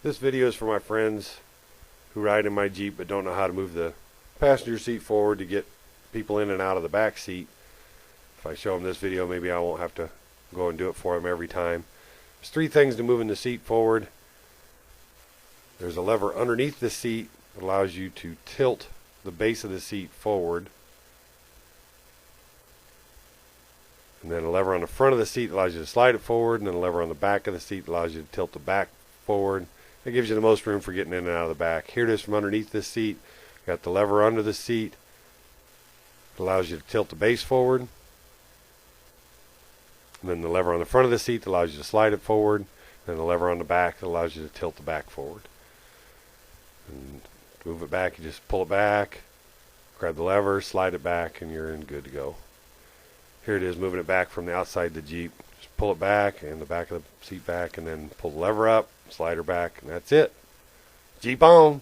This video is for my friends who ride in my Jeep but don't know how to move the passenger seat forward to get people in and out of the back seat. If I show them this video, maybe I won't have to go and do it for them every time. There's three things to moving the seat forward. There's a lever underneath the seat that allows you to tilt the base of the seat forward. And then a lever on the front of the seat allows you to slide it forward, and then a lever on the back of the seat allows you to tilt the back forward. It gives you the most room for getting in and out of the back. Here it is from underneath this seat. Got the lever under the seat. It allows you to tilt the base forward. And then the lever on the front of the seat that allows you to slide it forward. And the lever on the back that allows you to tilt the back forward. And to move it back, you just pull it back, grab the lever, slide it back, and you're in good to go. Here it is, moving it back from the outside of the Jeep. Just pull it back and the back of the seat back, and then pull the lever up, slide her back, and that's it. Jeep on!